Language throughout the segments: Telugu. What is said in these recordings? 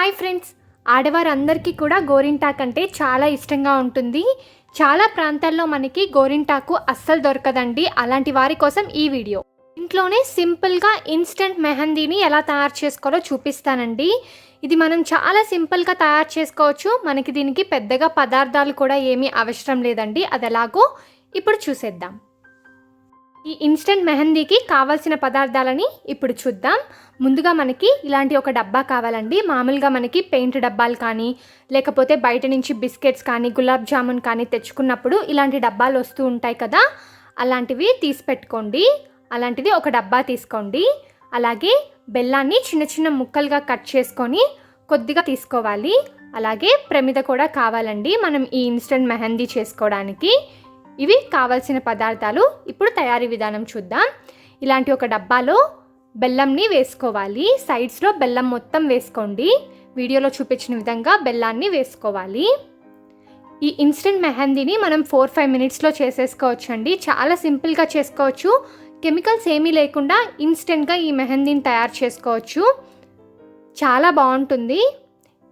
హాయ్ ఫ్రెండ్స్, ఆడవారందరికీ కూడా గోరింటాకు అంటే చాలా ఇష్టంగా ఉంటుంది. చాలా ప్రాంతాల్లో మనకి గోరింటాకు అస్సలు దొరకదండి. అలాంటి వారి కోసం ఈ వీడియో. ఇంట్లోనే సింపుల్గా ఇన్స్టెంట్ మెహందీని ఎలా తయారు చేసుకోవాలో చూపిస్తానండి. ఇది మనం చాలా సింపుల్గా తయారు చేసుకోవచ్చు. మనకి దీనికి పెద్దగా పదార్థాలు కూడా ఏమీ అవసరం లేదండి. అది ఎలాగో ఇప్పుడు చూసేద్దాం. ఈ ఇన్స్టెంట్ మెహందీకి కావాల్సిన పదార్థాలని ఇప్పుడు చూద్దాం. ముందుగా మనకి ఇలాంటి ఒక డబ్బా కావాలండి. మామూలుగా మనకి పెయింట్ డబ్బాలు కానీ లేకపోతే బయట నుంచి బిస్కెట్స్ కానీ గులాబ్ జామున్ కానీ తెచ్చుకున్నప్పుడు ఇలాంటి డబ్బాలు వస్తూ ఉంటాయి కదా, అలాంటివి తీసి పెట్టుకోండి. అలాంటిది ఒక డబ్బా తీసుకోండి. అలాగే బెల్లాన్ని చిన్న చిన్న ముక్కలుగా కట్ చేసుకొని కొద్దిగా తీసుకోవాలి. అలాగే ప్రమిద కూడా కావాలండి మనం ఈ ఇన్స్టెంట్ మెహందీ చేసుకోవడానికి. ఇవి కావాల్సిన పదార్థాలు. ఇప్పుడు తయారీ విధానం చూద్దాం. ఇలాంటి ఒక డబ్బాలో బెల్లంని వేసుకోవాలి. సైడ్స్లో బెల్లం మొత్తం వేసుకోండి. వీడియోలో చూపించిన విధంగా బెల్లాన్ని వేసుకోవాలి. ఈ ఇన్స్టెంట్ మెహందీని మనం 4-5 మినిట్స్లో చేసేసుకోవచ్చు అండి. చాలా సింపుల్గా చేసుకోవచ్చు. కెమికల్స్ ఏమీ లేకుండా ఇన్స్టెంట్గా ఈ మెహందీని తయారు చేసుకోవచ్చు. చాలా బాగుంటుంది.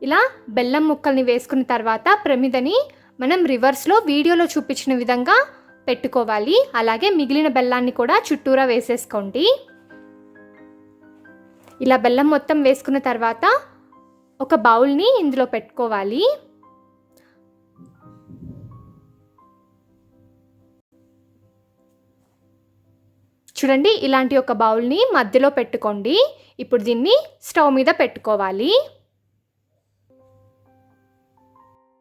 ఇలా బెల్లం ముక్కల్ని వేసుకున్న తర్వాత ప్రమిదని మనం రివర్స్లో వీడియోలో చూపించిన విధంగా పెట్టుకోవాలి. అలాగే మిగిలిన బెల్లాన్ని కూడా చుట్టూరా వేసేసుకోండి. ఇలా బెల్లం మొత్తం వేసుకున్న తర్వాత ఒక బౌల్ని ఇందులో పెట్టుకోవాలి. చూడండి, ఇలాంటి ఒక బౌల్ని మధ్యలో పెట్టుకోండి. ఇప్పుడు దీన్ని స్టవ్ మీద పెట్టుకోవాలి.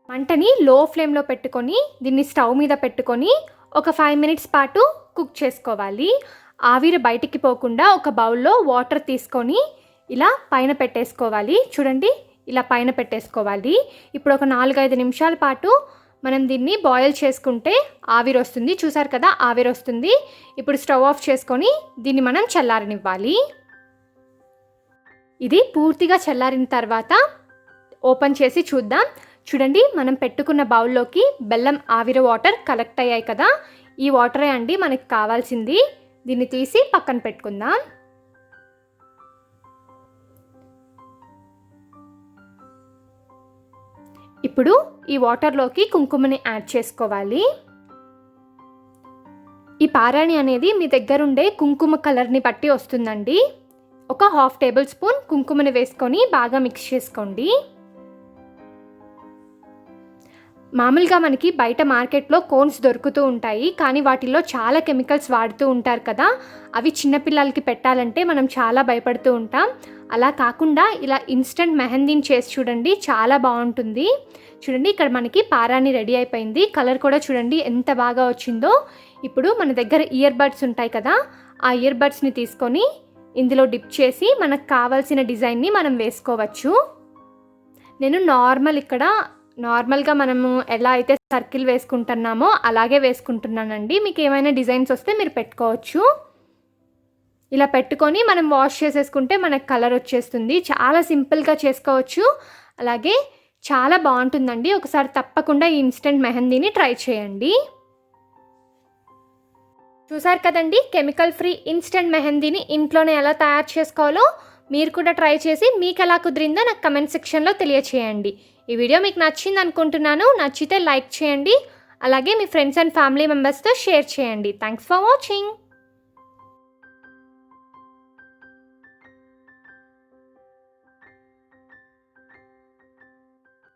మంటని లో ఫ్లేమ్లో పెట్టుకొని దీన్ని స్టవ్ మీద పెట్టుకొని ఒక 5 మినిట్స్ పాటు కుక్ చేసుకోవాలి. ఆవిరి బయటికి పోకుండా ఒక బౌల్లో వాటర్ తీసుకొని ఇలా పైన పెట్టేసుకోవాలి. చూడండి, ఇలా పైన పెట్టేసుకోవాలి. ఇప్పుడు ఒక 4-5 నిమిషాల పాటు మనం దీన్ని బాయిల్ చేసుకుంటే ఆవిరి వస్తుంది. చూసారు కదా, ఆవిరి వస్తుంది. ఇప్పుడు స్టవ్ ఆఫ్ చేసుకొని దీన్ని మనం చల్లారనివ్వాలి. ఇది పూర్తిగా చల్లారిన తర్వాత ఓపెన్ చేసి చూద్దాం. చూడండి, మనం పెట్టుకున్న బౌల్లోకి బెల్లం ఆవిరి వాటర్ కలెక్ట్ అయ్యాయి కదా, ఈ వాటరే అండి మనకి కావాల్సింది. దీన్ని తీసి పక్కన పెట్టుకుందాం. ఇప్పుడు ఈ వాటర్లోకి కుంకుమని యాడ్ చేసుకోవాలి. ఈ పారాణి అనేది మీ దగ్గరుండే కుంకుమ కలర్ని బట్టి వస్తుందండి. ఒక 1/2 టేబుల్ స్పూన్ కుంకుమని వేసుకొని బాగా మిక్స్ చేసుకోండి. మామూలుగా మనకి బయట మార్కెట్లో కోన్స్ దొరుకుతూ ఉంటాయి, కానీ వాటిల్లో చాలా కెమికల్స్ వాడుతూ ఉంటారు కదా. అవి చిన్నపిల్లలకి పెట్టాలంటే మనం చాలా భయపడుతూ ఉంటాం. అలా కాకుండా ఇలా ఇన్స్టెంట్ మెహందీని చేసి చూడండి, చాలా బాగుంటుంది. చూడండి, ఇక్కడ మనకి పారాని రెడీ అయిపోయింది. కలర్ కూడా చూడండి ఎంత బాగా వచ్చిందో. ఇప్పుడు మన దగ్గర ఇయర్ బడ్స్ ఉంటాయి కదా, ఆ ఇయర్ బడ్స్ని తీసుకొని ఇందులో డిప్ చేసి మనకు కావాల్సిన డిజైన్ని మనం వేసుకోవచ్చు. నేను నార్మల్గా మనము ఎలా అయితే సర్కిల్ వేసుకుంటున్నామో అలాగే వేసుకుంటున్నానండి. మీకు ఏమైనా డిజైన్స్ వస్తే మీరు పెట్టుకోవచ్చు. ఇలా పెట్టుకొని మనం వాష్ చేసేసుకుంటే మనకు కలర్ వచ్చేస్తుంది. చాలా సింపుల్గా చేసుకోవచ్చు. అలాగే చాలా బాగుంటుందండి. ఒకసారి తప్పకుండా ఈ ఇన్స్టెంట్ మెహందీని ట్రై చేయండి. చూసారు కదండి, కెమికల్ ఫ్రీ ఇన్స్టెంట్ మెహందీని ఇంట్లోనే ఎలా తయారు చేసుకోవాలో. మీరు కూడా ట్రై చేసి మీకు ఎలా కుదిరిందో నాకు కమెంట్ సెక్షన్లో తెలియచేయండి. ఈ వీడియో మీకు నచ్చింది అనుకుంటున్నాను. నచ్చితే లైక్ చేయండి. అలాగే మీ ఫ్రెండ్స్ అండ్ ఫ్యామిలీ మెంబర్స్తో షేర్ చేయండి. Thanks for watching.